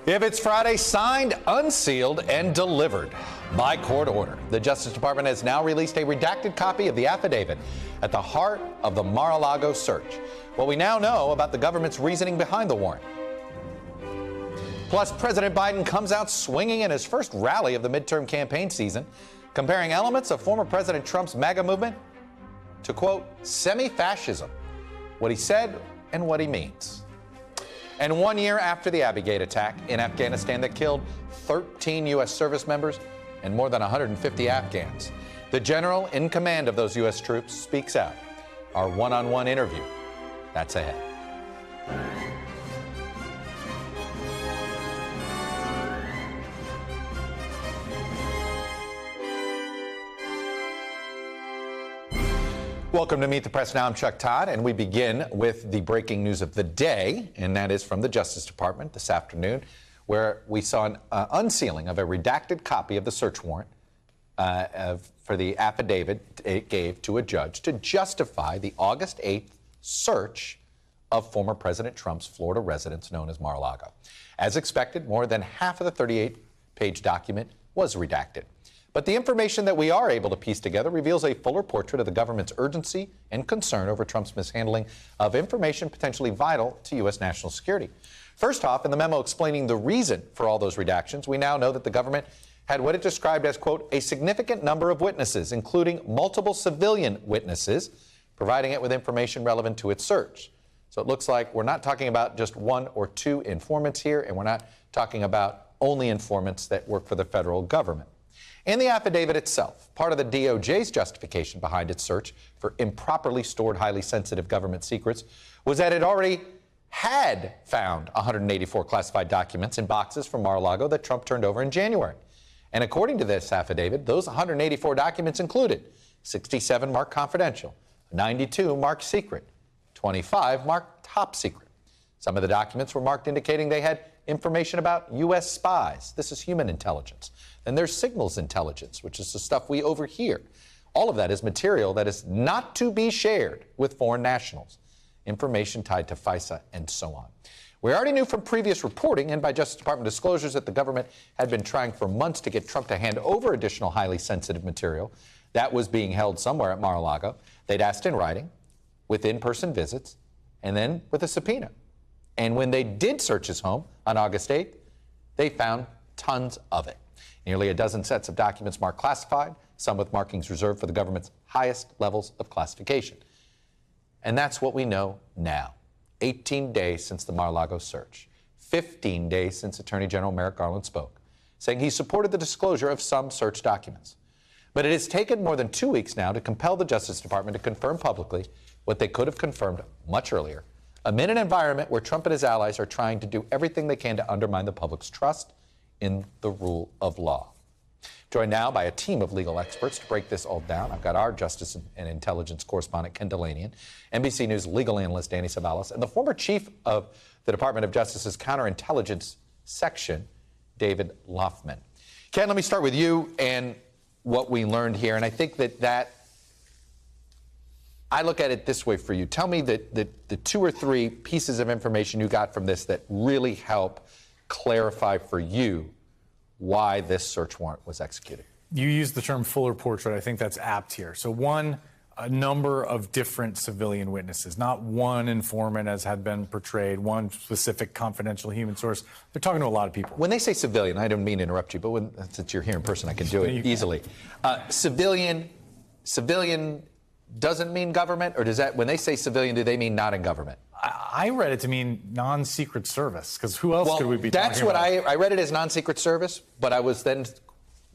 If it's Friday, signed, unsealed, and delivered by court order. The Justice Department has now released a redacted copy of the affidavit at the heart of the Mar-a-Lago search. What we now know about the government's reasoning behind the warrant. Plus, President Biden comes out swinging in his first rally of the midterm campaign season, comparing elements of former President Trump's MAGA movement to, quote, semi-fascism. What he said and what he means. And 1 year after the Abbey attack in Afghanistan that killed 13 U.S. service members and more than 150 Afghans, the general in command of those U.S. troops speaks out. Our one-on-one interview, that's ahead. Welcome to Meet the Press. Now I'm Chuck Todd, and we begin with the breaking news of the day, and that is from the Justice Department this afternoon, where we saw an unsealing of a redacted copy of the search warrant for the affidavit it gave to a judge to justify the August 8th search of former President Trump's Florida residence known as Mar-a-Lago. As expected, more than half of the 38-page document was redacted. But the information that we are able to piece together reveals a fuller portrait of the government's urgency and concern over Trump's mishandling of information potentially vital to U.S. national security. First off, in the memo explaining the reason for all those redactions, we now know that the government had what it described as, quote, a significant number of witnesses, including multiple civilian witnesses, providing it with information relevant to its search. So it looks like we're not talking about just one or two informants here, and we're not talking about only informants that work for the federal government. In the affidavit itself, part of the DOJ's justification behind its search for improperly stored, highly sensitive government secrets was that it already had found 184 classified documents in boxes from Mar-a-Lago that Trump turned over in January. And according to this affidavit, those 184 documents included 67 marked confidential, 92 marked secret, 25 marked top secret. Some of the documents were marked indicating they had information about U.S. spies. This is human intelligence. And there's signals intelligence, which is the stuff we overhear. All of that is material that is not to be shared with foreign nationals. Information tied to FISA and so on. We already knew from previous reporting and by Justice Department disclosures that the government had been trying for months to get Trump to hand over additional highly sensitive material that was being held somewhere at Mar-a-Lago. They'd asked in writing, with in-person visits, and then with a subpoena. And when they did search his home on August 8th, they found tons of it. Nearly a dozen sets of documents marked classified, some with markings reserved for the government's highest levels of classification. And that's what we know now. 18 days since the Mar-a-Lago search. 15 days since Attorney General Merrick Garland spoke, saying he supported the disclosure of some search documents. But it has taken more than 2 weeks now to compel the Justice Department to confirm publicly what they could have confirmed much earlier, amid an environment where Trump and his allies are trying to do everything they can to undermine the public's trust in the rule of law. Joined now by a team of legal experts to break this all down. I've got our Justice and Intelligence correspondent, Ken Delanian, NBC News legal analyst, Danny Sabalas, and the former chief of the Department of Justice's counterintelligence section, David Loffman. Ken, let me start with you and what we learned here. And I think that I look at it this way for you. Tell me the two or three pieces of information you got from this that really help clarify for you why this search warrant was executed. You used the term fuller portrait. I think that's apt here. So one, a number of different civilian witnesses, not one informant as had been portrayed, one specific confidential human source. They're talking to a lot of people. When they say civilian, I don't mean to interrupt you, but since you're here in person, I can do it easily. Civilian doesn't mean government, or does that, when they say civilian, do they mean not in government? I read it to mean non-secret service, because who else could we be talking about? That's what I read it as non-secret service, but I was then,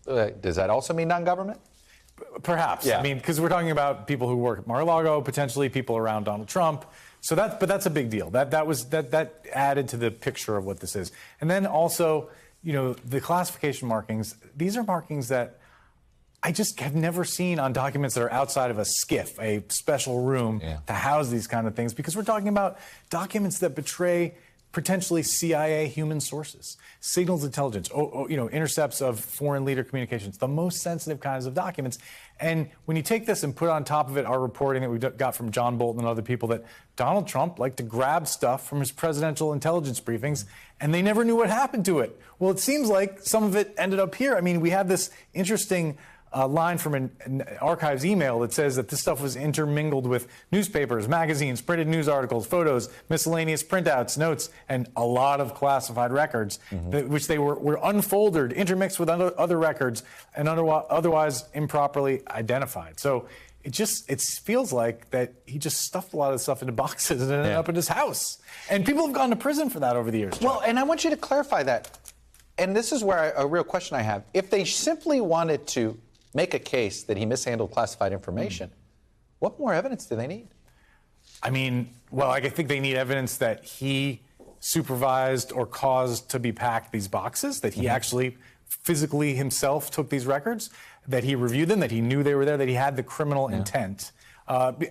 does that also mean non-government? Perhaps. Yeah. I mean, because we're talking about people who work at Mar-a-Lago, potentially people around Donald Trump. So but that's a big deal. That added to the picture of what this is. And then also, you know, the classification markings, these are markings that I just have never seen on documents that are outside of a SCIF, a special room to house these kind of things, because we're talking about documents that betray potentially CIA human sources, signals intelligence, intercepts of foreign leader communications, the most sensitive kinds of documents. And when you take this and put on top of it our reporting that we got from John Bolton and other people that Donald Trump liked to grab stuff from his presidential intelligence briefings and they never knew what happened to it. Well, it seems like some of it ended up here. I mean, we have this interesting line from an archives email that says that this stuff was intermingled with newspapers, magazines, printed news articles, photos, miscellaneous printouts, notes, and a lot of classified records, which they were unfolded, intermixed with other records, and otherwise improperly identified. So it feels like that he just stuffed a lot of stuff into boxes and ended up in his house. And people have gone to prison for that over the years. Well, and I want you to clarify that. And this is where a real question I have. If they simply wanted to make a case that he mishandled classified information, what more evidence do they need? I mean, well, I think they need evidence that he supervised or caused to be packed these boxes, that he actually physically himself took these records, that he reviewed them, that he knew they were there, that he had the criminal intent.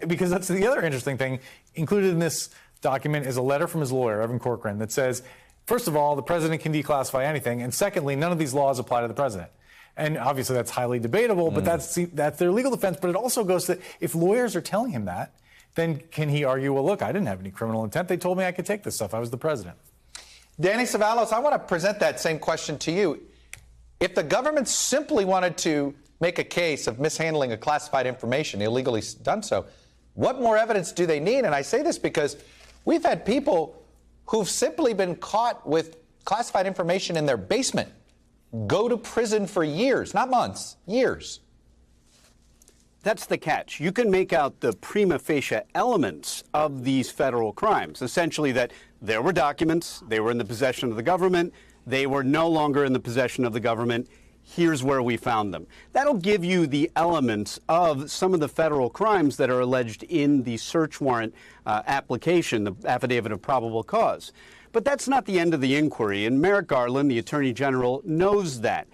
Because that's the other interesting thing. Included in this document is a letter from his lawyer, Evan Corcoran, that says, first of all, the president can declassify anything, and secondly, none of these laws apply to the president. And obviously that's highly debatable, but that's their legal defense. But it also goes to, if lawyers are telling him that, then can he argue, well, look, I didn't have any criminal intent. They told me I could take this stuff. I was the president. Danny Savalos, I want to present that same question to you. If the government simply wanted to make a case of mishandling of classified information, illegally done so, what more evidence do they need? And I say this because we've had people who've simply been caught with classified information in their basement go to prison for years, not months, years. That's the catch. You can make out the prima facie elements of these federal crimes, essentially that there were documents, they were in the possession of the government, they were no longer in the possession of the government. Here's where we found them. That'll give you the elements of some of the federal crimes that are alleged in the search warrant application, the affidavit of probable cause. But that's not the end of the inquiry, and Merrick Garland, the Attorney General, knows that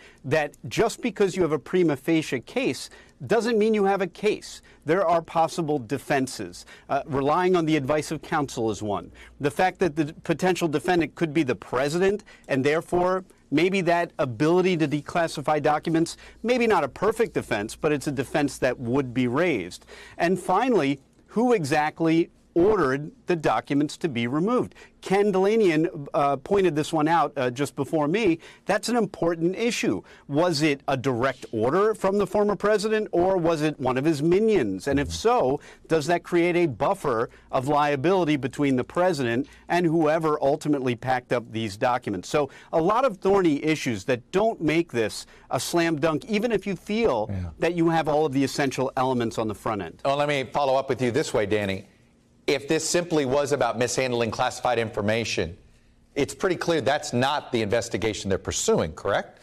just because you have a prima facie case doesn't mean you have a case. There are possible defenses. Relying on the advice of counsel is one. The fact that the potential defendant could be the president, and therefore maybe that ability to declassify documents, maybe not a perfect defense, but it's a defense that would be raised. And finally, who exactly ordered the documents to be removed? Ken Delanian pointed this one out just before me. That's an important issue. Was it a direct order from the former president, or was it one of his minions? And if so, does that create a buffer of liability between the president and whoever ultimately packed up these documents? So a lot of thorny issues that don't make this a slam dunk, even if you feel that you have all of the essential elements on the front end. Well, let me follow up with you this way, Danny. If this simply was about mishandling classified information, it's pretty clear that's not the investigation they're pursuing, correct?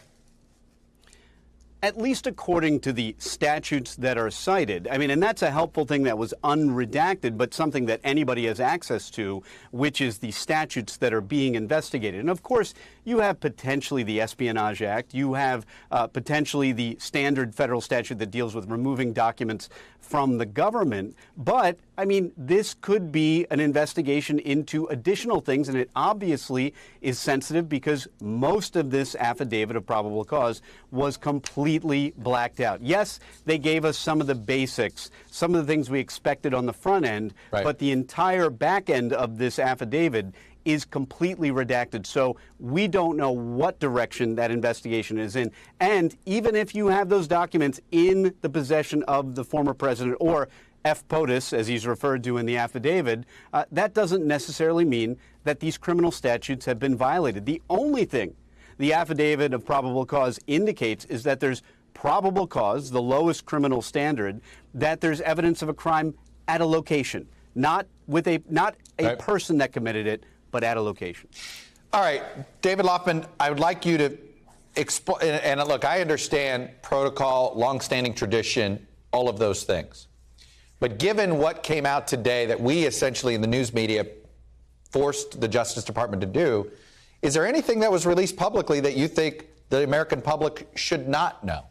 At least according to the statutes that are cited. I mean, and that's a helpful thing that was unredacted, but something that anybody has access to, which is the statutes that are being investigated. And of course, you have potentially the Espionage Act. You have potentially the standard federal statute that deals with removing documents from the government. But, I mean, this could be an investigation into additional things, and it obviously is sensitive because most of this affidavit of probable cause was completely blacked out. Yes, they gave us some of the basics, some of the things we expected on the front end, but the entire back end of this affidavit is completely redacted. So we don't know what direction that investigation is in. And even if you have those documents in the possession of the former president, or F. POTUS, as he's referred to in the affidavit, that doesn't necessarily mean that these criminal statutes have been violated. The only thing the affidavit of probable cause indicates is that there's probable cause, the lowest criminal standard, that there's evidence of a crime at a location, not a person that committed it, but at a location. All right, David Loffman, I would like you to explain, and look, I understand protocol, longstanding tradition, all of those things. But given what came out today that we essentially in the news media forced the Justice Department to do, is there anything that was released publicly that you think the American public should not know?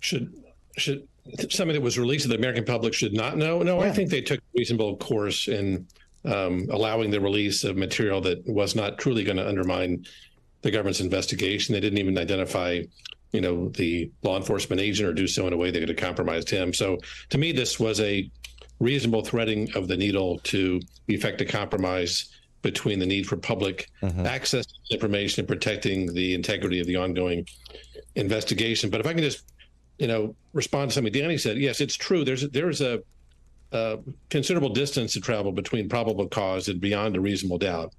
Should something that was released to the American public should not know? No, I think they took a reasonable course in allowing the release of material that was not truly going to undermine the government's investigation. They didn't even identify, the law enforcement agent or do so in a way that could have compromised him. So to me, this was a reasonable threading of the needle to effect a compromise between the need for public access to information and protecting the integrity of the ongoing investigation. But if I can just, respond to something Danny said, yes, it's true. There's a considerable distance to travel between probable cause and beyond a reasonable doubt.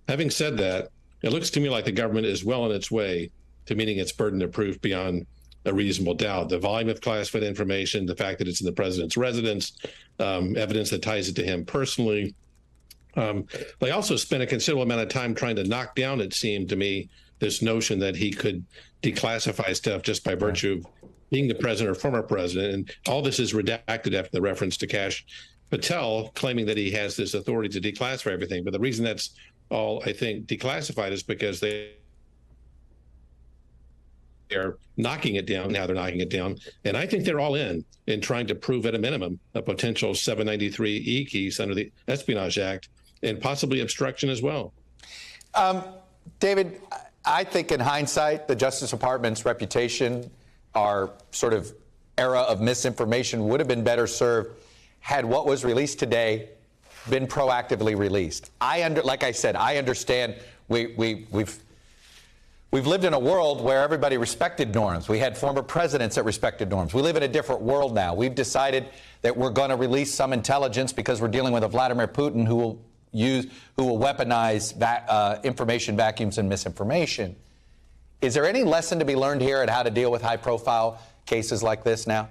Having said that, it looks to me like the government is well on its way to meeting its burden of proof beyond a reasonable doubt. The volume of classified information, the fact that it's in the president's residence, evidence that ties it to him personally. They also spent a considerable amount of time trying to knock down, it seemed to me, this notion that he could declassify stuff just by virtue of being the president or former president. And all this is redacted after the reference to Kash Patel claiming that he has this authority to declassify everything. But the reason that's all, I think, declassified is because they're knocking it down. Now they're knocking it down. And I think they're all in trying to prove at a minimum a potential 793E case under the Espionage Act and possibly obstruction as well. David, I think in hindsight, the Justice Department's reputation, our sort of era of misinformation, would have been better served had what was released today been proactively released. Like I said, I understand we've lived in a world where everybody respected norms. We had former presidents that respected norms. We live in a different world now. We've decided that we're going to release some intelligence because we're dealing with a Vladimir Putin who will weaponize information vacuums and misinformation. Is there any lesson to be learned here at how to deal with high-profile cases like this now?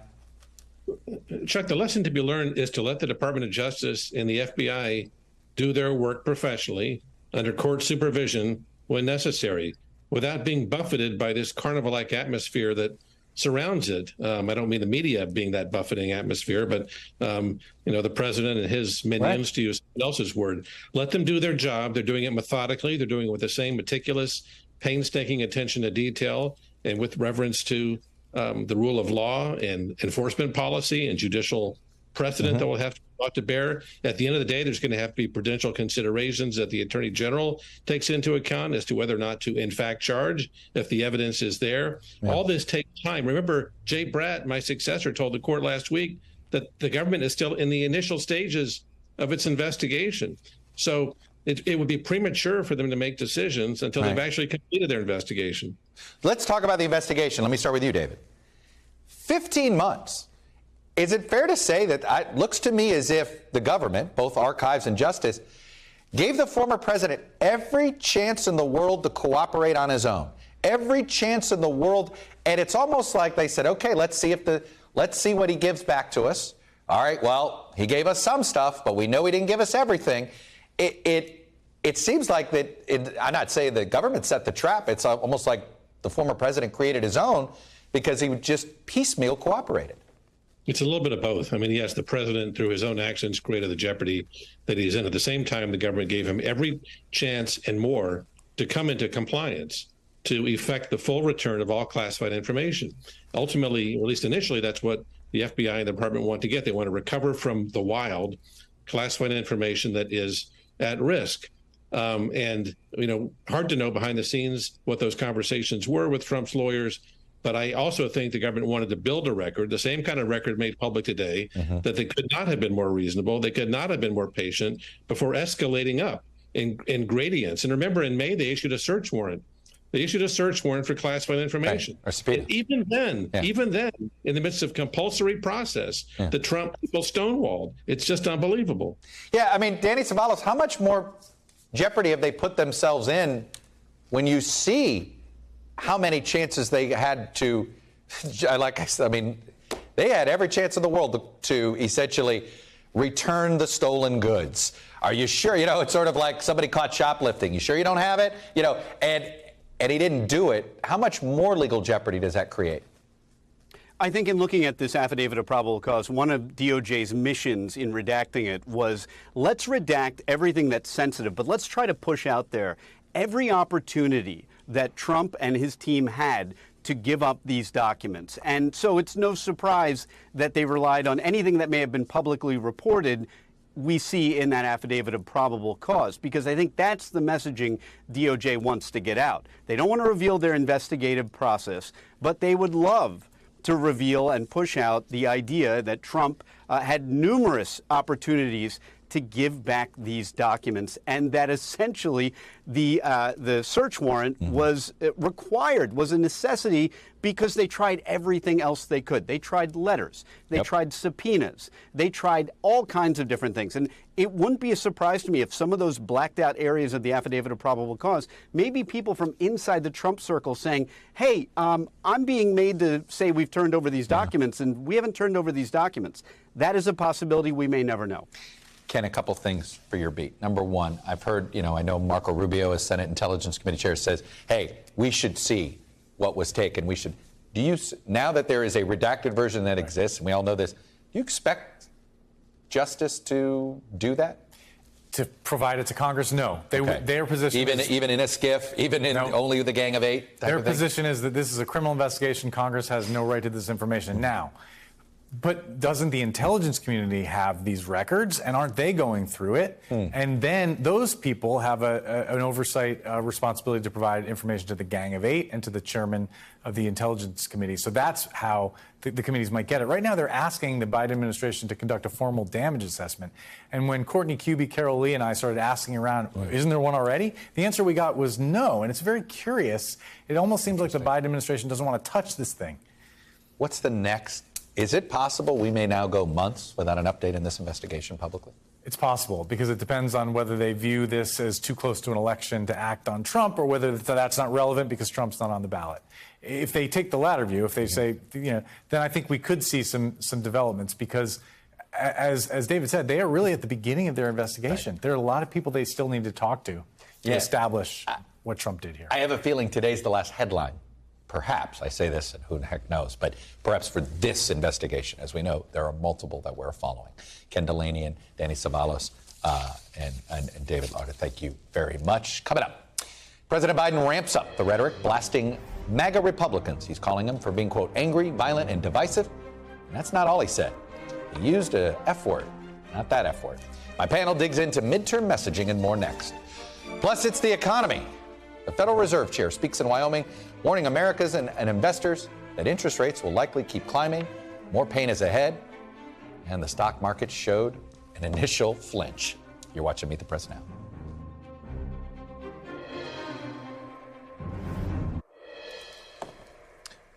Chuck, the lesson to be learned is to let the Department of Justice and the FBI do their work professionally under court supervision when necessary, without being buffeted by this carnival-like atmosphere that surrounds it. I don't mean the media being that buffeting atmosphere, but the president and his minions, right, to use someone else's word. Let them do their job. They're doing it methodically. They're doing it with the same meticulous, painstaking attention to detail and with reverence to the rule of law and enforcement policy and judicial precedent that will have to be brought to bear. At the end of the day, there's going to have to be prudential considerations that the Attorney General takes into account as to whether or not to, in fact, charge if the evidence is there. Yeah. All this takes time. Remember, Jay Bratt, my successor, told the court last week that the government is still in the initial stages of its investigation. So it would be premature for them to make decisions until they've actually completed their investigation. Let's talk about the investigation. Let me start with you, David. 15 months. Is it fair to say that it looks to me as if the government, both archives and justice, gave the former president every chance in the world to cooperate on his own? Every chance in the world. And it's almost like they said, okay, let's see what he gives back to us. All right, well, he gave us some stuff, but we know he didn't give us everything. It seems like that, I'm not saying the government set the trap. It's almost like the former president created his own because he would just piecemeal cooperated. It's a little bit of both. I mean, yes, the president, through his own actions, created the jeopardy that he's in. At the same time, the government gave him every chance and more to come into compliance to effect the full return of all classified information. Ultimately, or at least initially, that's what the FBI and the department want to get. They want to recover from the wild classified information that is at risk. And, hard to know behind the scenes what those conversations were with Trump's lawyers. But I also think the government wanted to build a record, the same kind of record made public today, that they could not have been more reasonable. They could not have been more patient before escalating up in gradients. And remember, in May, they issued a search warrant. They issued a search warrant for classified information. And even then, in the midst of compulsory process, the Trump people stonewalled. It's just unbelievable. Yeah, I mean, Danny Ceballos, how much more jeopardy have they put themselves in when you see how many chances they had to, like I said, I mean, they had every chance in the world to essentially return the stolen goods. Are you sure? It's sort of like somebody caught shoplifting. You sure you don't have it? And he didn't do it. How much more legal jeopardy does that create? I think in looking at this affidavit of probable cause, one of DOJ's missions in redacting it was, let's redact everything that's sensitive, but let's try to push out there every opportunity that Trump and his team had to give up these documents. And so it's no surprise that they relied on anything that may have been publicly reported we see in that affidavit of probable cause, because I think that's the messaging DOJ wants to get out. They don't want to reveal their investigative process, but they would love to reveal and push out the idea that Trump had numerous opportunities to give back these documents, and that essentially the search warrant was required, was a necessity, because they tried everything else they could. They tried letters, they tried subpoenas, they tried all kinds of different things. And it wouldn't be a surprise to me if some of those blacked out areas of the affidavit of probable cause, maybe people from inside the Trump circle saying, hey, I'm being made to say we've turned over these documents, and we haven't turned over these documents. That is a possibility we may never know. Ken, a couple things for your beat. Number one, I've heard, I know Marco Rubio, as Senate Intelligence Committee chair, says, hey, we should see what was taken. We should. Do you, now that there is a redacted version that exists, and we all know this, do you expect Justice to do that? To provide it to Congress? No. Their position even in a skiff, even in only the Gang of Eight? Their position is that this is a criminal investigation. Congress has no right to this information. Now, but doesn't the intelligence community have these records, and aren't they going through it? And then those people have an oversight responsibility to provide information to the Gang of Eight and to the chairman of the Intelligence Committee. So that's how the committees might get it. Right now, they're asking the Biden administration to conduct a formal damage assessment. And when Courtney Kube, Carol Lee, and I started asking around, isn't there one already? The answer we got was no. And it's very curious. It almost seems like the Biden administration doesn't want to touch this thing. What's the next? Is it possible we may now go months without an update in this investigation publicly? It's possible, because it depends on whether they view this as too close to an election to act on Trump, or whether that's not relevant because Trump's not on the ballot. If they take the latter view, if they say, then I think we could see some developments, because as David said, they are really at the beginning of their investigation. There are a lot of people they still need to talk to establish what Trump did here. I have a feeling today's the last headline. Perhaps, I say this, and who the heck knows, but perhaps for this investigation. As we know, there are multiple that we're following. Ken Delaney and Danny Savalos and David Lauder, thank you very much. Coming up, President Biden ramps up the rhetoric, blasting MAGA Republicans. He's calling them for being, quote, angry, violent, and divisive. And that's not all he said. He used a F word, not that F word. My panel digs into midterm messaging and more next. Plus, it's the economy. The Federal Reserve Chair speaks in Wyoming, warning Americans and investors that interest rates will likely keep climbing. More pain is ahead. And the stock market showed an initial flinch. You're watching Meet the Press now.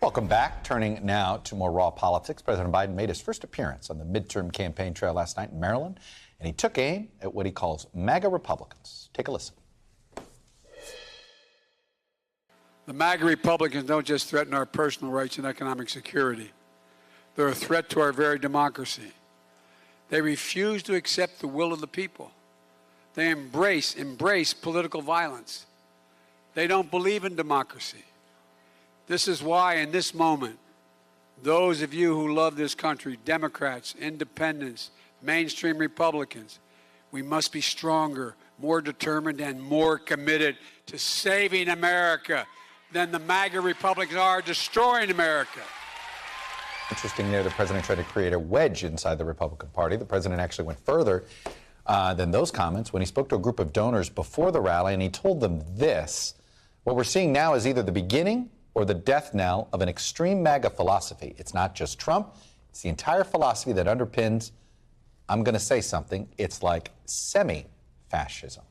Welcome back. Turning now to more raw politics. President Biden made his first appearance on the midterm campaign trail last night in Maryland, and he took aim at what he calls MAGA Republicans. Take a listen. The MAGA Republicans don't just threaten our personal rights and economic security. They're a threat to our very democracy. They refuse to accept the will of the people. They embrace political violence. They don't believe in democracy. This is why, in this moment, those of you who love this country, Democrats, independents, mainstream Republicans, we must be stronger, more determined, and more committed to saving America than the MAGA Republicans are destroying America. Interesting there, the president tried to create a wedge inside the Republican Party. The president actually went further than those comments when he spoke to a group of donors before the rally, and he told them this: what we're seeing now is either the beginning or the death knell of an extreme MAGA philosophy. It's not just Trump, it's the entire philosophy that underpins, I'm going to say something, it's like semi-fascism.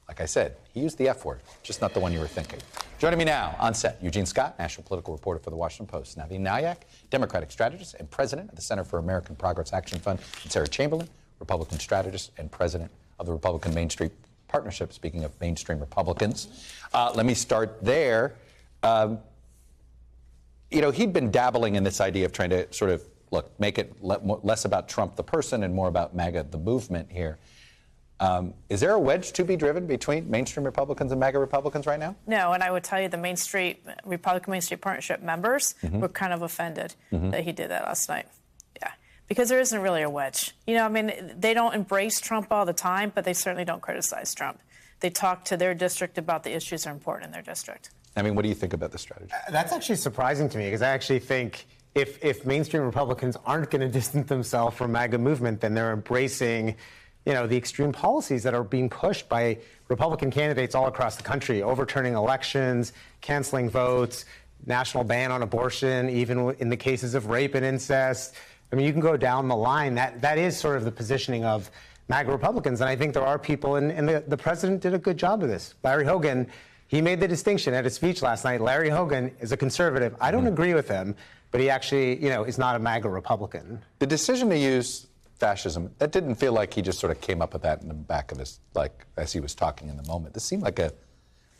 Like I said, he used the F word, just not the one you were thinking. Joining me now on set, Eugene Scott, national political reporter for The Washington Post, Navin, Nayak, Democratic strategist and president of the Center for American Progress Action Fund, and Sarah Chamberlain, Republican strategist and president of the Republican Main Street Partnership. Speaking of mainstream Republicans, let me start there. He'd been dabbling in this idea of trying to sort of, make it less about Trump the person and more about MAGA the movement here. Is there a wedge to be driven between mainstream Republicans and MAGA Republicans right now? No, and I would tell you the Republican Main Street Partnership members were kind of offended that he did that last night. Yeah, because there isn't really a wedge. They don't embrace Trump all the time, but they certainly don't criticize Trump. They talk to their district about the issues that are important in their district. I mean, what do you think about this strategy? That's actually surprising to me, because I actually think if mainstream Republicans aren't going to distance themselves from MAGA movement, then they're embracing, the extreme policies that are being pushed by Republican candidates all across the country, overturning elections, canceling votes, national ban on abortion, even in the cases of rape and incest. I mean, you can go down the line. That is sort of the positioning of MAGA Republicans. And I think there are people, and the president did a good job of this. Larry Hogan, he made the distinction at his speech last night. Larry Hogan is a conservative. I don't agree with him, but he actually, is not a MAGA Republican. The decision to use fascism, that didn't feel like he just sort of came up with that in the back of his, like, as he was talking in the moment. This seemed like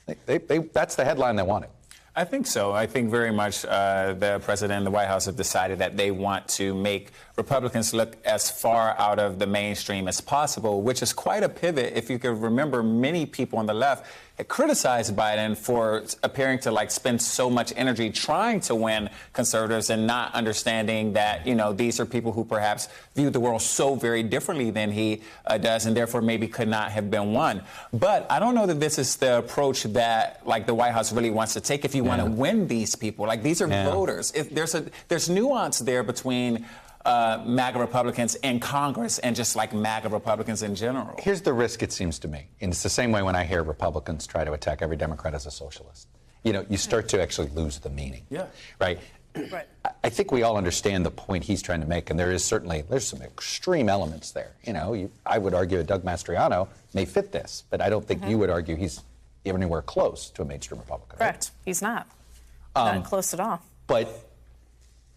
that's the headline they wanted. I think so. I think very much the president and the White House have decided that they want to make Republicans look as far out of the mainstream as possible, which is quite a pivot. If you could remember, many people on the left had criticized Biden for appearing to spend so much energy trying to win conservatives and not understanding that, these are people who perhaps view the world so very differently than he does, and therefore maybe could not have been won. But I don't know that this is the approach that the White House really wants to take if you want to win these people. These are voters. If there's nuance there between MAGA Republicans in Congress and just MAGA Republicans in general. Here's the risk, it seems to me. And it's the same way when I hear Republicans try to attack every Democrat as a socialist. You start to actually lose the meaning. Yeah. Right? Right. I think we all understand the point he's trying to make, and there's some extreme elements there. I would argue that Doug Mastriano may fit this, but I don't think you would argue he's anywhere close to a mainstream Republican. Correct. Right? He's not. Not close at all. But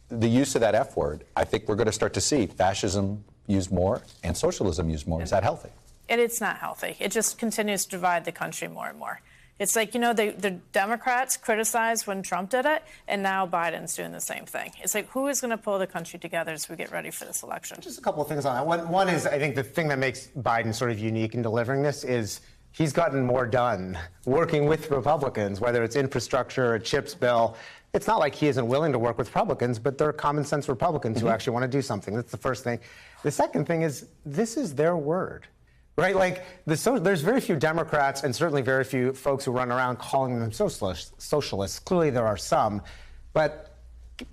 the use of that F word, I think we're going to start to see fascism used more and socialism used more. Is that healthy? It's not healthy. It just continues to divide the country more and more. It's the Democrats criticized when Trump did it, and now Biden's doing the same thing. It's who is going to pull the country together as we get ready for this election? Just a couple of things on that. One is, I think the thing that makes Biden sort of unique in delivering this is he's gotten more done working with Republicans, whether it's infrastructure, a CHIPS bill. It's not like he isn't willing to work with Republicans, but they're common sense Republicans who actually want to do something. That's the first thing. The second thing is this is their word, right? There's very few Democrats and certainly very few folks who run around calling them socialists. Clearly there are some, but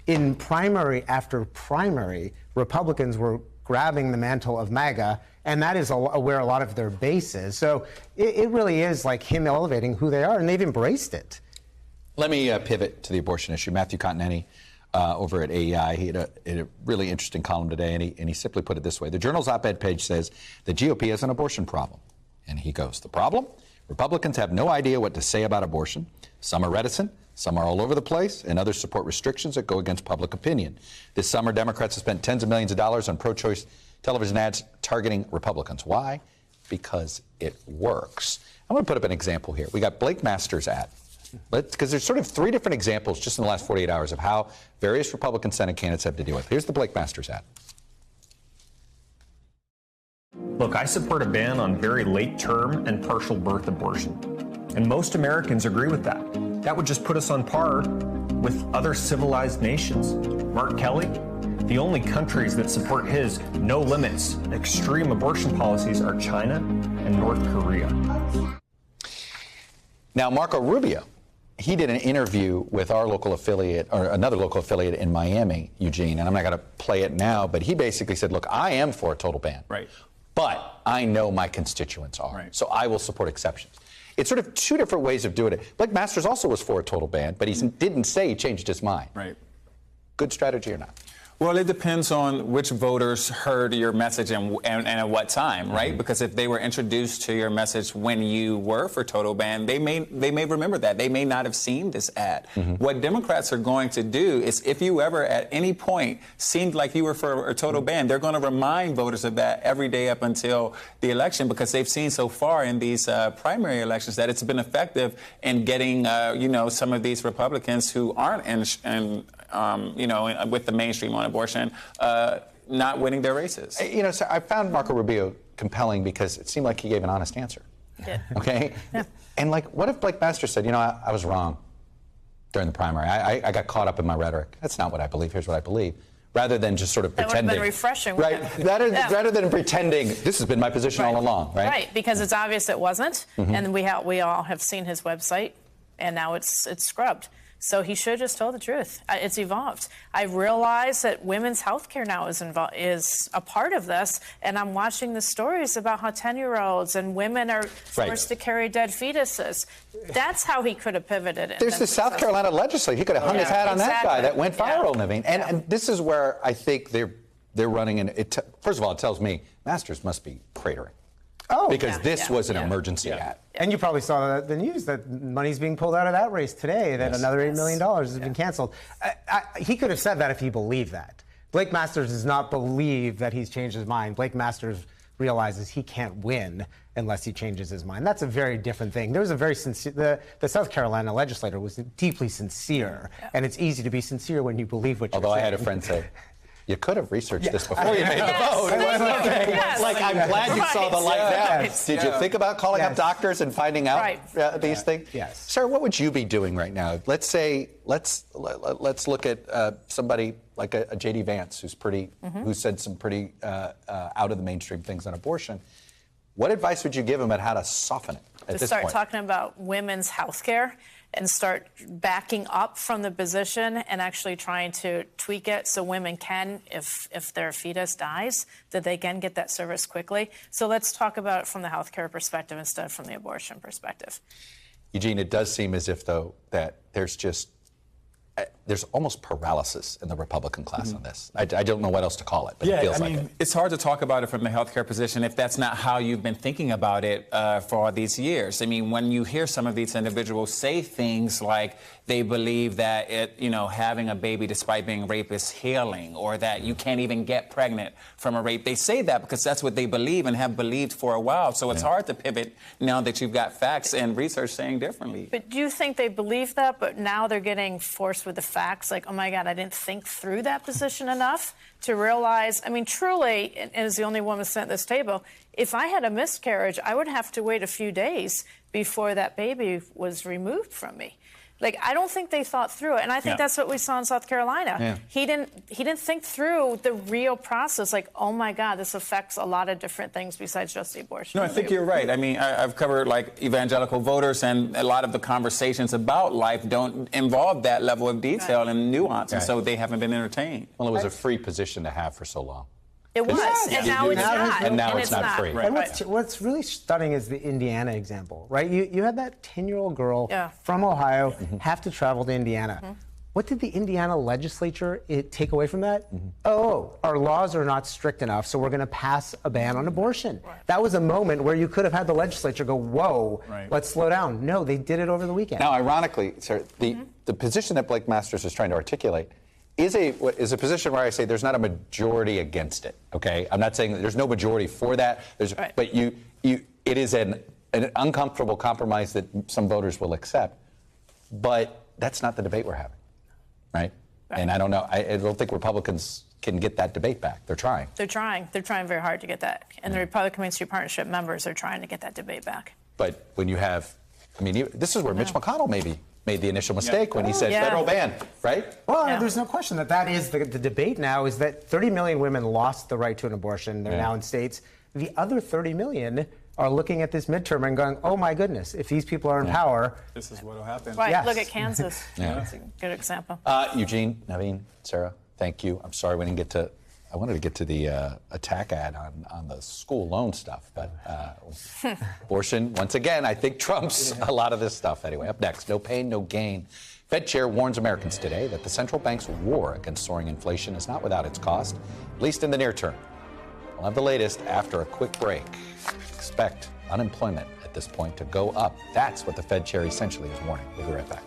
in primary after primary, Republicans were grabbing the mantle of MAGA, and that is where a lot of their base is. So it really is him elevating who they are, and they've embraced it. Let me pivot to the abortion issue. Matthew Continetti over at AEI, he had a really interesting column today, and he simply put it this way. The Journal's op-ed page says the GOP has an abortion problem. And he goes, the problem? Republicans have no idea what to say about abortion. Some are reticent, some are all over the place, and others support restrictions that go against public opinion. This summer, Democrats have spent tens of millions of dollars on pro-choice television ads targeting Republicans. Why? Because it works. I'm going to put up an example here. We got Blake Masters' ad. Because there's sort of three different examples just in the last 48 hours of how various Republican Senate candidates have to deal with. Here's the Blake Masters ad. Look, I support a ban on very late-term and partial birth abortion. And most Americans agree with that. That would just put us on par with other civilized nations. Mark Kelly, the only countries that support his no limits, extreme abortion policies are China and North Korea. Now, Marco Rubio, he did an interview with our local affiliate, or another local affiliate in Miami, Eugene, and I'm not going to play it now, but he basically said, look, I am for a total ban. Right. But I know my constituents are. Right. So I will support exceptions. It's sort of two different ways of doing it. Blake Masters also was for a total ban, but he didn't say he changed his mind. Right. Good strategy or not? Well, it depends on which voters heard your message and at what time, right? Mm-hmm. Because if they were introduced to your message when you were for total ban, they may remember that. They may not have seen this ad. Mm-hmm. What Democrats are going to do is if you ever at any point seemed like you were for a total ban, they're going to remind voters of that every day up until the election because they've seen so far in these primary elections that it's been effective in getting, some of these Republicans who aren't with the mainstream on abortion, not winning their races. So I found Marco Rubio compelling because it seemed like he gave an honest answer. Yeah. Okay? Yeah. And what if Blake Masters said, I was wrong during the primary. I got caught up in my rhetoric. That's not what I believe. Here's what I believe. Rather than just sort of pretending. That would have been refreshing. Right. Rather than pretending, this has been my position all along, right? Right, because it's obvious it wasn't. Mm-hmm. And we all have seen his website, and now it's scrubbed. So he should have just told the truth. It's evolved. I realize that women's health care now is a part of this, and I'm watching the stories about how 10-year-olds and women are forced to carry dead fetuses. That's how he could have piveted it. There's the South Carolina legislature. He could have hung his hat on that guy that went viral, Navin. And this is where I think they're running in. First of all, it tells me Masters must be cratering. Oh, because this was an emergency ad. And you probably saw the news that money's being pulled out of that race today, that another $8 million has been canceled. He could have said that if he believed that. Blake Masters does not believe that he's changed his mind. Blake Masters realizes he can't win unless he changes his mind. That's a very different thing. There was a very sincere, the South Carolina legislator was deeply sincere, and it's easy to be sincere when you believe what you're saying. Although I had a friend say, you could have researched this before you made the vote. Like, I'm glad you saw the light now. Did you think about calling up doctors and finding out these things? Yes. Sir, what would you be doing right now? Let's say, let's look at somebody like a J.D. Vance, who said some pretty out of the mainstream things on abortion. What advice would you give him on how to soften it at this point? To start talking about women's health care and start backing up from the position and actually trying to tweak it so women can, if their fetus dies, that they can get that service quickly. So let's talk about it from the health care perspective instead of from the abortion perspective. Eugene, it does seem as if, though, that there's almost paralysis in the Republican class on this. I don't know what else to call it, but it feels like it. It's hard to talk about it from the healthcare position if that's not how you've been thinking about it for all these years. I mean, when you hear some of these individuals say things like they believe that having a baby despite being raped is healing, or that you can't even get pregnant from a rape, they say that because that's what they believe and have believed for a while. So it's hard to pivot now that you've got facts and research saying differently. But do you think they believe that, but now they're getting forced with the facts? Like, oh my God, I didn't think through that position enough to realize, I mean, truly, and as the only woman sitting at this table, if I had a miscarriage, I would have to wait a few days before that baby was removed from me. Like, I don't think they thought through it, and I think that's what we saw in South Carolina. Yeah. He didn't think through the real process. Like, oh my God, this affects a lot of different things besides just the abortion. No, I think you're right. I mean, I've covered like evangelical voters, and a lot of the conversations about life don't involve that level of detail and nuance, and so they haven't been entertained. Well, it was a free position to have for so long. It was, and now it's not. And now it's not free. And what's really stunning is the Indiana example, right? You had that 10-year-old girl from Ohio have to travel to Indiana. What did the Indiana legislature take away from that? Oh, our laws are not strict enough, so we're going to pass a ban on abortion. That was a moment where you could have had the legislature go, whoa, let's slow down. No, they did it over the weekend. Now, ironically, sir, the position that Blake Masters is trying to articulate is a position where I say there's not a majority against it. Okay, I'm not saying that there's no majority for that. But it is an uncomfortable compromise that some voters will accept. But that's not the debate we're having, right? And I don't know. I don't think Republicans can get that debate back. They're trying. They're trying very hard to get that. And the Republican Main Street Partnership members are trying to get that debate back. But when you have, I mean, this is where Mitch McConnell maybe made the initial mistake when he said federal ban, right? Well, there's no question that is the debate now, is that 30 million women lost the right to an abortion. They're now in states. The other 30 million are looking at this midterm and going, oh my goodness, if these people are in power, this is what will happen. Right, look at Kansas. That's a good example. Eugene, Navin, Sarah, thank you. I'm sorry we didn't get to, I wanted to get to the attack ad on the school loan stuff, but abortion, once again, I think trumps a lot of this stuff. Anyway, up next, no pain, no gain. Fed chair warns Americans today that the central bank's war against soaring inflation is not without its cost, at least in the near term. We'll have the latest after a quick break. Expect unemployment at this point to go up. That's what the Fed chair essentially is warning. We'll be right back.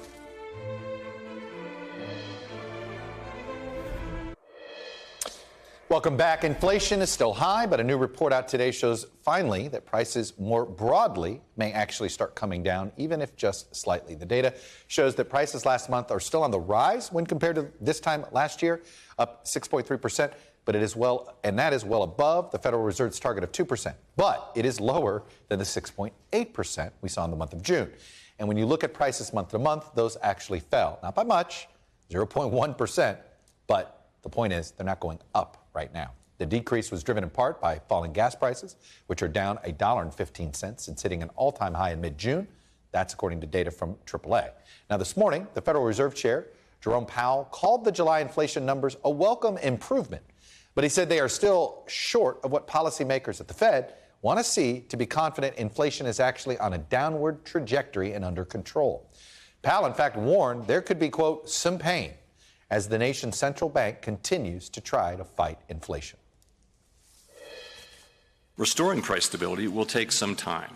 Welcome back. Inflation is still high, but a new report out today shows finally that prices more broadly may actually start coming down, even if just slightly. The data shows that prices last month are still on the rise when compared to this time last year, up 6.3%, but it is that is well above the Federal Reserve's target of 2%. But it is lower than the 6.8% we saw in the month of June. And when you look at prices month to month, those actually fell. Not by much, 0.1%, but the point is they're not going up right now. The decrease was driven in part by falling gas prices, which are down $1.15 since hitting an all-time high in mid-June. That's according to data from AAA. Now, this morning, the Federal Reserve Chair, Jerome Powell, called the July inflation numbers a welcome improvement, but he said they are still short of what policymakers at the Fed want to see to be confident inflation is actually on a downward trajectory and under control. Powell, in fact, warned there could be, quote, some pain as the nation's central bank continues to try to fight inflation. Restoring price stability will take some time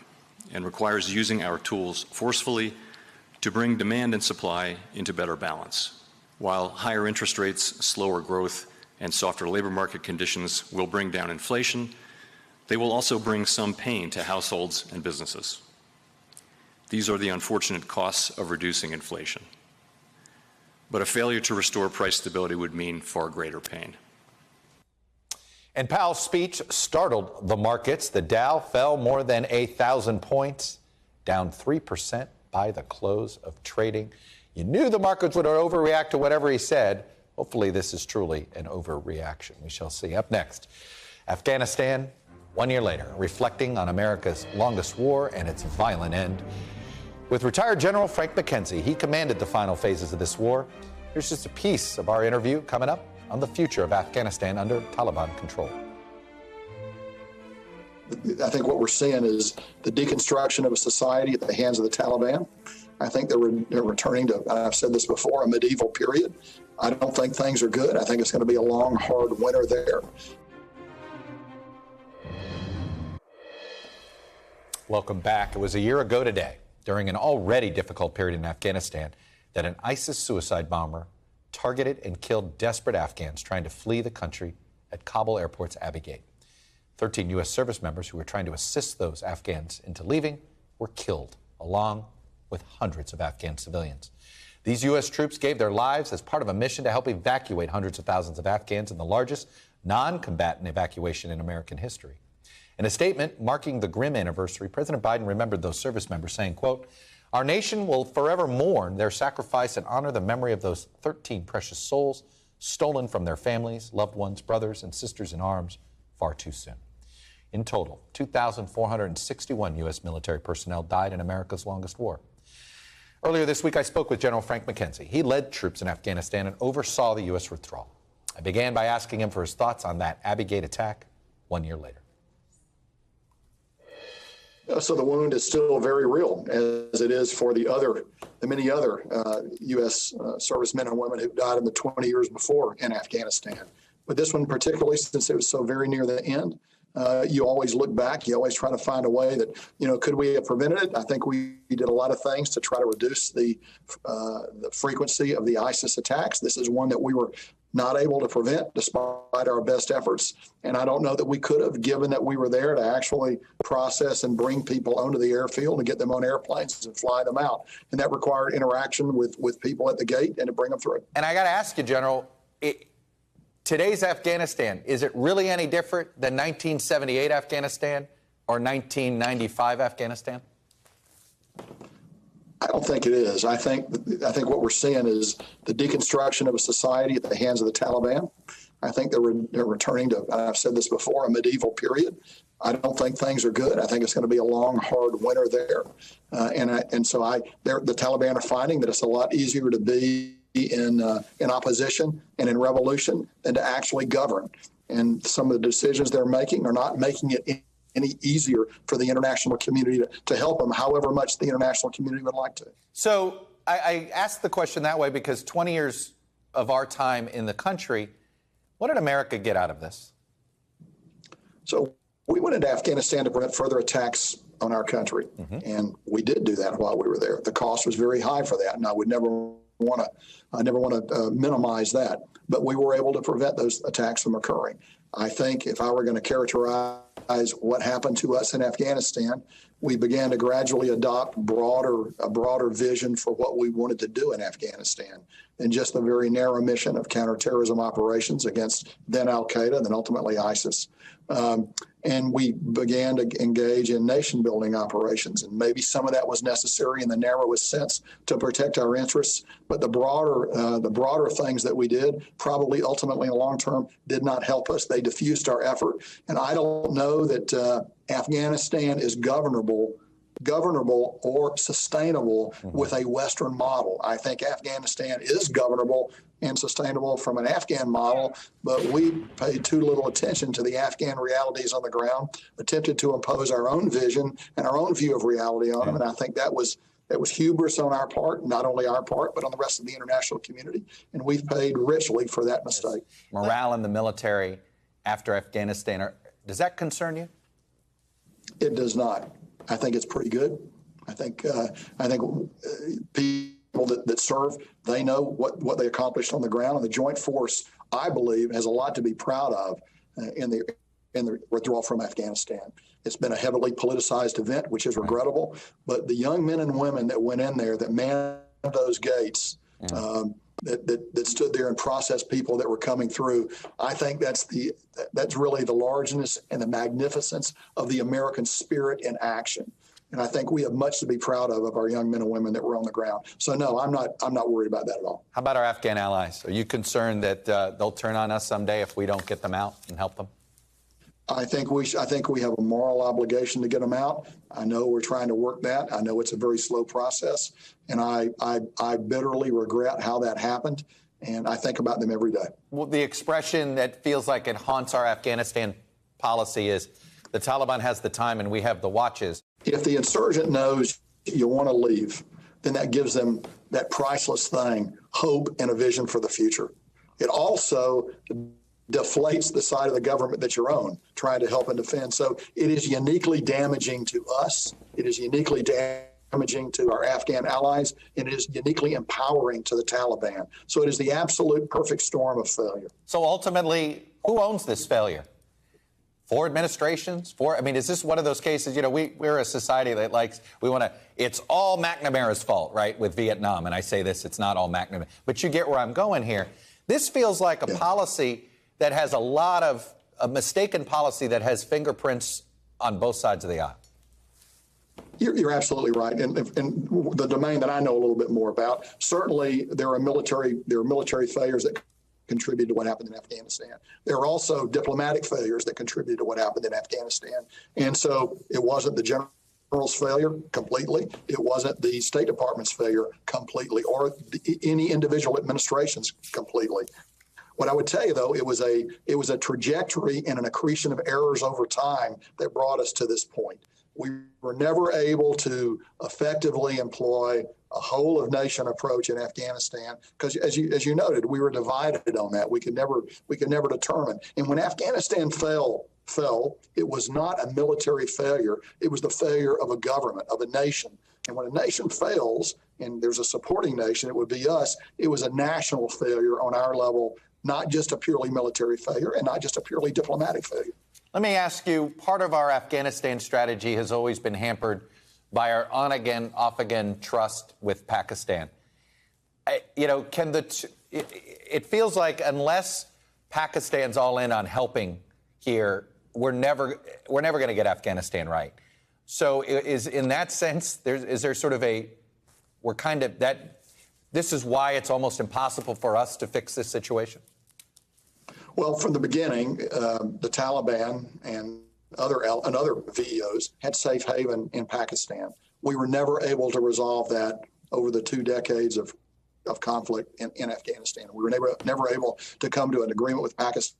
and requires using our tools forcefully to bring demand and supply into better balance. While higher interest rates, slower growth, and softer labor market conditions will bring down inflation, they will also bring some pain to households and businesses. These are the unfortunate costs of reducing inflation. But a failure to restore price stability would mean far greater pain. And Powell's speech startled the markets. The Dow fell more than 1,000 points, down 3% by the close of trading. You knew the markets would overreact to whatever he said. Hopefully this is truly an overreaction. We shall see. Up next, Afghanistan, 1 year later, reflecting on America's longest war and its violent end. With retired General Frank McKenzie, he commanded the final phases of this war. Here's just a piece of our interview coming up on the future of Afghanistan under Taliban control. I think what we're seeing is the deconstruction of a society at the hands of the Taliban. I think they're returning to, I've said this before, a medieval period. I don't think things are good. I think it's going to be a long, hard winter there. Welcome back. It was a year ago today, during an already difficult period in Afghanistan, that an ISIS suicide bomber targeted and killed desperate Afghans trying to flee the country at Kabul airport's Abbey Gate. 13 U.S. service members who were trying to assist those Afghans into leaving were killed, along with hundreds of Afghan civilians. These U.S. troops gave their lives as part of a mission to help evacuate hundreds of thousands of Afghans in the largest non-combatant evacuation in American history. In a statement marking the grim anniversary, President Biden remembered those service members, saying, quote, "Our nation will forever mourn their sacrifice and honor the memory of those 13 precious souls stolen from their families, loved ones, brothers, and sisters in arms far too soon." In total, 2,461 U.S. military personnel died in America's longest war. Earlier this week, I spoke with General Frank McKenzie. He led troops in Afghanistan and oversaw the U.S. withdrawal. I began by asking him for his thoughts on that Abbey Gate attack 1 year later. So the wound is still very real, as it is for the many other U.S. servicemen and women who died in the 20 years before in Afghanistan. But this one particularly, since it was so very near the end, you always look back. You always try to find a way that, could we have prevented it? I think we did a lot of things to try to reduce the frequency of the ISIS attacks. This is one that we were not able to prevent despite our best efforts. And I don't know that we could have, given that we were there to actually process and bring people onto the airfield and get them on airplanes and fly them out. And that required interaction with people at the gate and to bring them through. And I got to ask you, General, today's Afghanistan, is it really any different than 1978 Afghanistan or 1995 Afghanistan? I don't think it is. I think what we're seeing is the deconstruction of a society at the hands of the Taliban. I think they're returning to, I've said this before, a medieval period. I don't think things are good. I think it's going to be a long, hard winter there. The Taliban are finding that it's a lot easier to be in opposition and in revolution than to actually govern. And some of the decisions they're making are not making it any easier for the international community to help them, however much the international community would like to. So I asked the question that way because 20 years of our time in the country, what did America get out of this? So we went into Afghanistan to prevent further attacks on our country. Mm-hmm. And we did do that while we were there. The cost was very high for that, and I never want to minimize that. But we were able to prevent those attacks from occurring. I think if I were going to characterize what happened to us in Afghanistan, we began to gradually adopt a broader vision for what we wanted to do in Afghanistan than just the very narrow mission of counterterrorism operations against then Al-Qaeda and then ultimately ISIS. And we began to engage in nation-building operations, and maybe some of that was necessary in the narrowest sense to protect our interests. But the broader things that we did probably ultimately in the long term did not help us. They diffused our effort, and I don't know that Afghanistan is governable governable or sustainable with a Western model. I think Afghanistan is governable and sustainable from an Afghan model, but we paid too little attention to the Afghan realities on the ground, attempted to impose our own vision and our own view of reality on them, and I think that was hubris on our part, not only our part, but on the rest of the international community, and we've paid richly for that mistake. Morale in the military after Afghanistan, does that concern you? It does not. I think it's pretty good. I think people that serve, they know what they accomplished on the ground, and the Joint Force, I believe, has a lot to be proud of in the withdrawal from Afghanistan. It's been a heavily politicized event, which is regrettable, but the young men and women that went in there, that manned those gates, that stood there and processed people that were coming through, I think that's really the largeness and the magnificence of the American spirit in action. And I think we have much to be proud of our young men and women that were on the ground. So no, I'm not worried about that at all. How about our Afghan allies? Are you concerned that they'll turn on us someday if we don't get them out and help them? I think we have a moral obligation to get them out. I know we're trying to work that. I know it's a very slow process, and I bitterly regret how that happened, and I think about them every day. Well, the expression that feels like it haunts our Afghanistan policy is the Taliban has the time and we have the watches. If the insurgent knows you want to leave, then that gives them that priceless thing, hope and a vision for the future. It also deflates the side of the government that you're on, trying to help and defend. So it is uniquely damaging to us. It is uniquely damaging to our Afghan allies, and it is uniquely empowering to the Taliban. So it is the absolute perfect storm of failure. So ultimately, who owns this failure? Four administrations? Is this one of those cases, we're a society that it's all McNamara's fault, right, with Vietnam. And I say this, it's not all McNamara. But you get where I'm going here. This feels like a policy that has a mistaken policy that has fingerprints on both sides of the aisle. You're absolutely right. And the domain that I know a little bit more about, certainly there are military failures that contribute to what happened in Afghanistan. There are also diplomatic failures that contribute to what happened in Afghanistan. And so it wasn't the general's failure completely. It wasn't the State Department's failure completely, or any individual administrations completely. What I would tell you, though, it was a trajectory and an accretion of errors over time that brought us to this point. We were never able to effectively employ a whole-of-nation approach in Afghanistan because, as you noted, we were divided on that. We could never determine. And when Afghanistan fell, it was not a military failure. It was the failure of a government, of a nation. And when a nation fails, and there's a supporting nation, it would be us, it was a national failure on our level, not just a purely military failure and not just a purely diplomatic failure. Let me ask you, part of our Afghanistan strategy has always been hampered by our on-again, off-again trust with Pakistan. It feels like unless Pakistan's all in on helping here, we're never going to get Afghanistan right. So is in that sense, is there sort of this is why it's almost impossible for us to fix this situation? Well, from the beginning, the Taliban and other VEOs had safe haven in Pakistan. We were never able to resolve that over the 2 decades of conflict in Afghanistan. We were never able to come to an agreement with Pakistan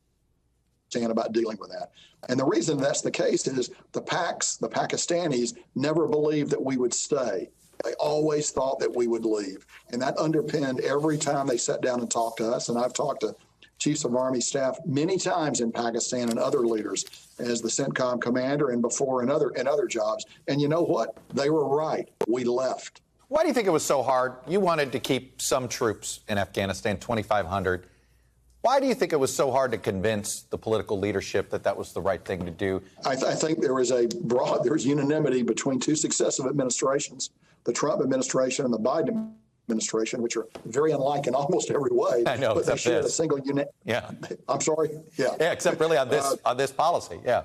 about dealing with that. And the reason that's the case is the Pakistanis never believed that we would stay. They always thought that we would leave. And that underpinned every time they sat down and talked to us. And I've talked to chiefs of army staff many times in Pakistan and other leaders as the CENTCOM commander and before in other jobs. And you know what? They were right. We left. Why do you think it was so hard? You wanted to keep some troops in Afghanistan, 2,500. Why do you think it was so hard to convince the political leadership that that was the right thing to do? I think there was unanimity between two successive administrations, the Trump administration and the Biden administration, which are very unlike in almost every way. I know, but they shared a single unit. Yeah. I'm sorry. Yeah. Yeah, except really on this policy. Yeah.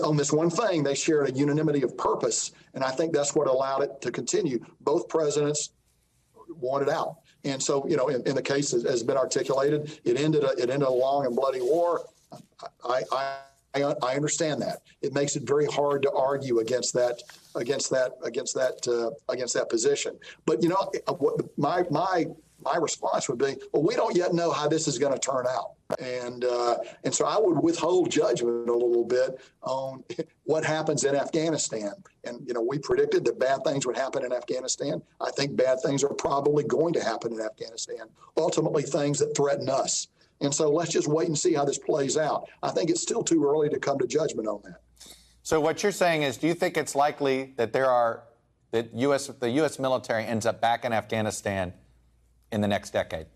On this one thing, they shared a unanimity of purpose, and I think that's what allowed it to continue. Both presidents wanted out. And so, in the case as has been articulated, it ended a long and bloody war. I I understand that. It makes it very hard to argue against that position. But my response would be, well, we don't yet know how this is going to turn out. And so I would withhold judgment a little bit on what happens in Afghanistan. And, we predicted that bad things would happen in Afghanistan. I think bad things are probably going to happen in Afghanistan, ultimately things that threaten us. And so let's just wait and see how this plays out. I think it's still too early to come to judgment on that. So what you're saying is, do you think it's likely that the U.S. military ends up back in Afghanistan in the next decade?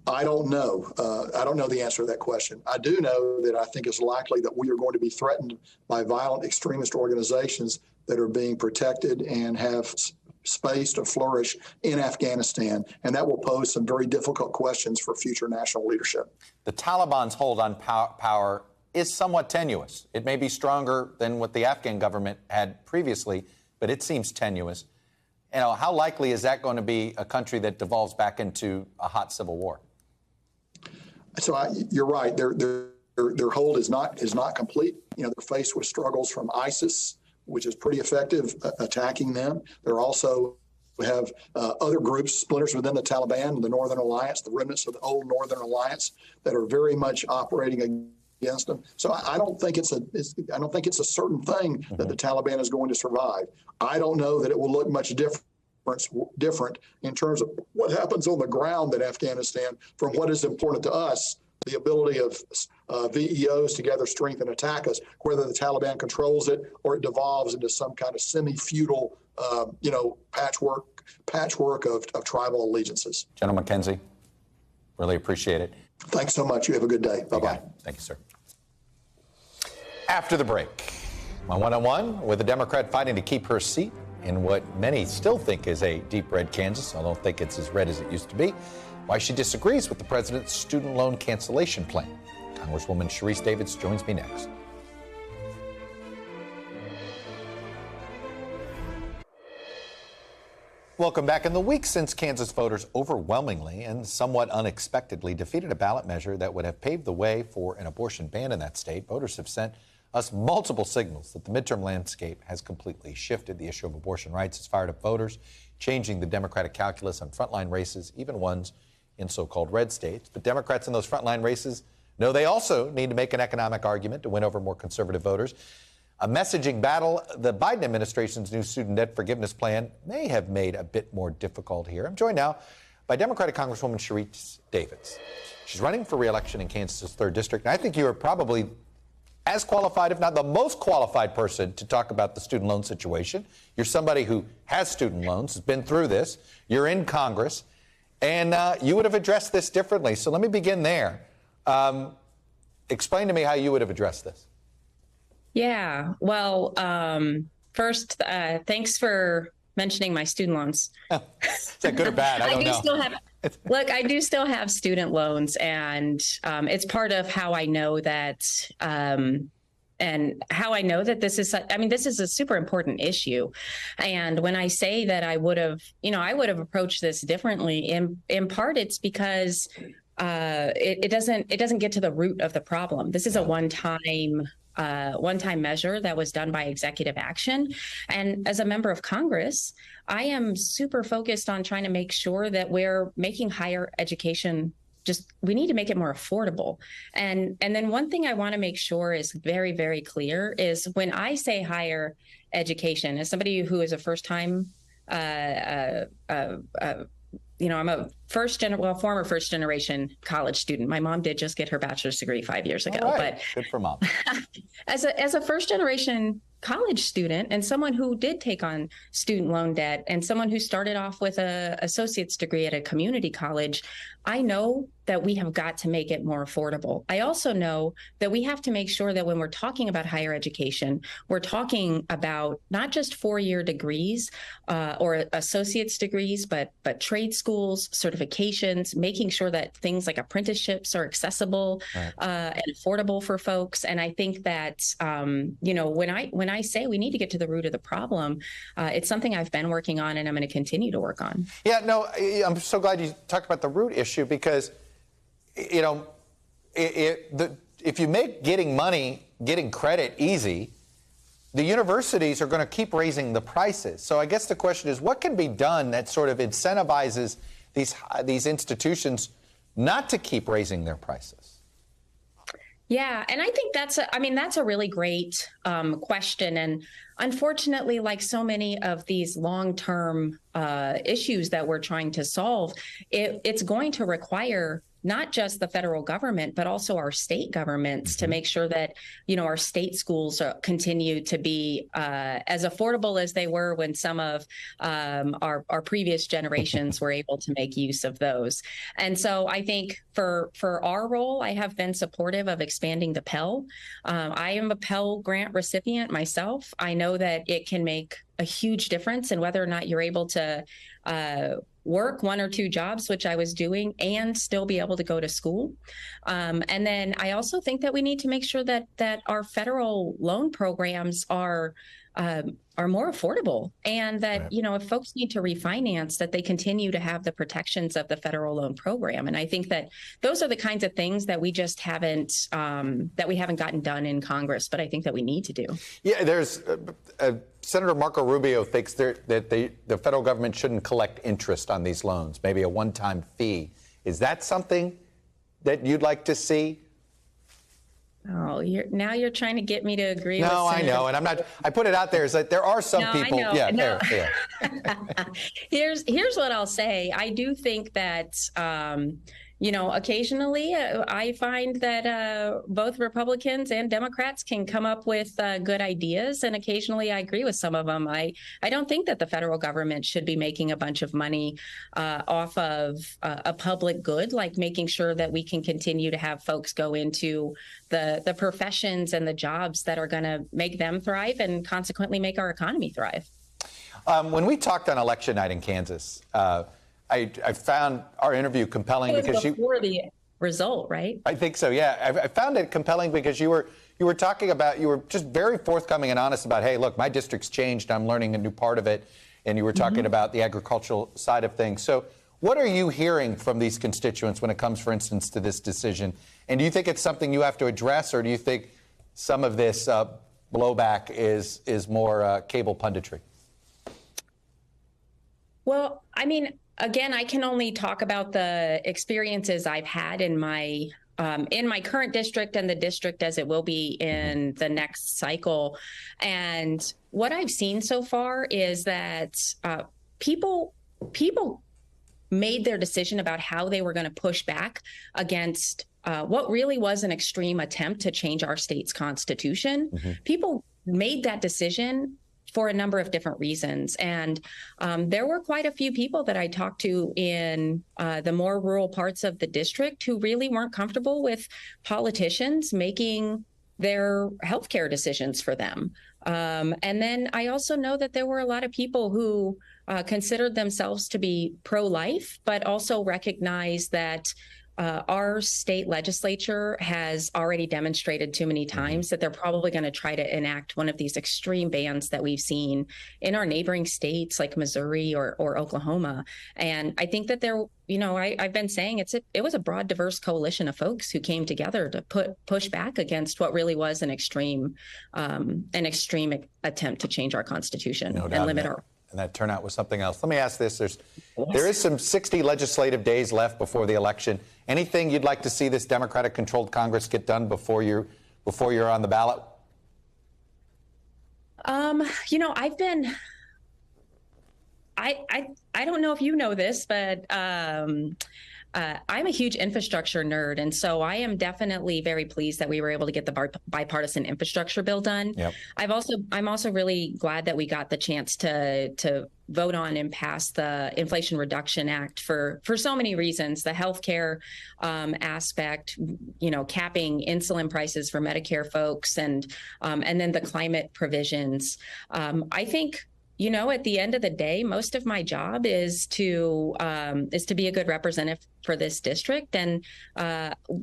I don't know. I don't know the answer to that question. I do know that I think it's likely that we are going to be threatened by violent extremist organizations that are being protected and have space to flourish in Afghanistan, and that will pose some very difficult questions for future national leadership. The Taliban's hold on power is somewhat tenuous. It may be stronger than what the Afghan government had previously, but it seems tenuous. How likely is that going to be a country that devolves back into a hot civil war? So you're right. Their hold is not complete. They're faced with struggles from ISIS, which is pretty effective attacking them. They're also have other groups, splinters within the Taliban, the Northern Alliance, the remnants of the old Northern Alliance that are very much operating against them. So I don't think it's a certain thing that the Taliban is going to survive. I don't know that it will look much different in terms of what happens on the ground in Afghanistan from what is important to us, the ability of VEOs to gather strength and attack us, whether the Taliban controls it or it devolves into some kind of semi-feudal, patchwork of tribal allegiances. General McKenzie, really appreciate it. Thanks so much. You have a good day. Bye-bye. Thank you, sir. After the break, my one-on-one with a Democrat fighting to keep her seat in what many still think is a deep red Kansas. I don't think it's as red as it used to be. Why she disagrees with the president's student loan cancellation plan. Congresswoman Sharice Davids joins me next. Welcome back. In the week since Kansas voters overwhelmingly and somewhat unexpectedly defeated a ballot measure that would have paved the way for an abortion ban in that state, voters have sent us multiple signals that the midterm landscape has completely shifted. The issue of abortion rights has fired up voters, changing the Democratic calculus on frontline races, even ones in so-called red states. But Democrats in those frontline races know they also need to make an economic argument to win over more conservative voters. A messaging battle the Biden administration's new student debt forgiveness plan may have made a bit more difficult here. I'm joined now by Democratic Congresswoman Sharice Davids. She's running for re-election in Kansas's 3rd District, and I think you are probably as qualified, if not the most qualified person to talk about the student loan situation. You're somebody who has student loans, has been through this. You're in Congress, and you would have addressed this differently. So let me begin there. Explain to me how you would have addressed this. Yeah, well, first, thanks for mentioning my student loans. Is that good or bad? I don't know. I do still have student loans, and it's part of how I know that, this is, this is a super important issue. And when I say that I would have approached this differently, in part, it's because it doesn't get to the root of the problem. This is a one-time measure that was done by executive action. And as a member of Congress, I am super focused on trying to make sure that we're making higher education we need to make it more affordable. And then one thing I want to make sure is very, very clear is when I say higher education, as somebody who is a first-time I'm a former first generation college student. My mom did just get her bachelor's degree 5 years ago. All right. But good for mom. As a first generation college student and someone who did take on student loan debt and someone who started off with an associate's degree at a community college, I know that we have got to make it more affordable. I also know that we have to make sure that when we're talking about higher education, we're talking about not just 4-year degrees or associate's degrees, but trade schools, certifications, making sure that things like apprenticeships are accessible and affordable for folks. And I think that, when I say we need to get to the root of the problem, it's something I've been working on and I'm going to continue to work on. Yeah, no, I'm so glad you talked about the root issue because, the if you make getting money, getting credit easy, the universities are going to keep raising the prices. So I guess the question is, what can be done that sort of incentivizes these institutions not to keep raising their prices? Yeah, and I think that's a really great question. And unfortunately, like so many of these long-term issues that we're trying to solve, it's going to require not just the federal government, but also our state governments to make sure that, our state schools continue to be as affordable as they were when some of our previous generations were able to make use of those. And so I think for our role, I have been supportive of expanding the Pell. I am a Pell grant recipient myself. I know that it can make a huge difference in whether or not you're able to work 1 or 2 jobs, which I was doing, and still be able to go to school. And then I also think that we need to make sure that our federal loan programs are more affordable, and that, if folks need to refinance, that they continue to have the protections of the federal loan program. And I think that those are the kinds of things that we just haven't gotten done in Congress, but I think that we need to do. Yeah, there's Senator Marco Rubio thinks that the federal government shouldn't collect interest on these loans, maybe a one-time fee. Is that something that you'd like to see? Oh, you're trying to get me to agree with I know, and I'm not. I put it out there is that there are some people. I know. Here's what I'll say. I do think that occasionally I find that both Republicans and Democrats can come up with good ideas, and occasionally I agree with some of them. I don't think that the federal government should be making a bunch of money off of a public good, like making sure that we can continue to have folks go into the professions and the jobs that are going to make them thrive and consequently make our economy thrive. When we talked on election night in Kansas, I found our interview compelling because before the result, right? I think so. Yeah, I found it compelling because you were talking about, you were just very forthcoming and honest about, hey, look, my district's changed. I'm learning a new part of it, and you were talking about the agricultural side of things. So, what are you hearing from these constituents when it comes, for instance, to this decision? And do you think it's something you have to address, or do you think some of this blowback is more cable punditry? Well, I mean, again, I can only talk about the experiences I've had in my current district and the district as it will be in the next cycle. And what I've seen so far is that people made their decision about how they were going to push back against what really was an extreme attempt to change our state's constitution. People made that decision for a number of different reasons. And there were quite a few people that I talked to in the more rural parts of the district who really weren't comfortable with politicians making their healthcare decisions for them. And then I also know that there were a lot of people who considered themselves to be pro-life, but also recognized that our state legislature has already demonstrated too many times that they're probably going to try to enact one of these extreme bans that we've seen in our neighboring states like Missouri or Oklahoma. And I think that I've been saying it was a broad, diverse coalition of folks who came together to push back against what really was an extreme attempt to change our Constitution and limit our. And that turnout was something else. Let me ask this. There is some 60 legislative days left before the election. Anything you'd like to see this Democratic-controlled Congress get done before you're on the ballot? I've been. I don't know if you know this, but I'm a huge infrastructure nerd, and so I am definitely very pleased that we were able to get the bipartisan infrastructure bill done. Yep. I'm also really glad that we got the chance to vote on and pass the Inflation Reduction Act for so many reasons. The healthcare aspect, capping insulin prices for Medicare folks, and then the climate provisions. I think. At the end of the day, most of my job is to be a good representative for this district, and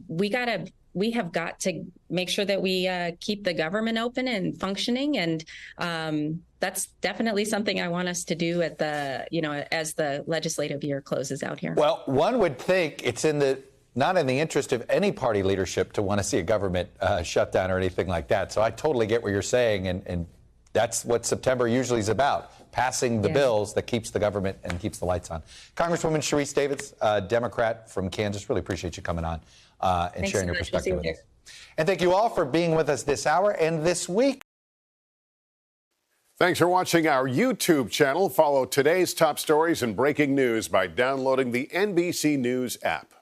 we have got to make sure that we keep the government open and functioning, and that's definitely something I want us to do as the legislative year closes out here. Well, one would think it's in the not in the interest of any party leadership to want to see a government shutdown or anything like that. So I totally get what you're saying, and that's what September usually is about, passing the bills that keeps the government and keeps the lights on. Congresswoman Sharice Davids, Democrat from Kansas, really appreciate you coming on and sharing your perspective with us. And thank you all for being with us this hour and this week. Thanks for watching our YouTube channel. Follow today's top stories and breaking news by downloading the NBC News app.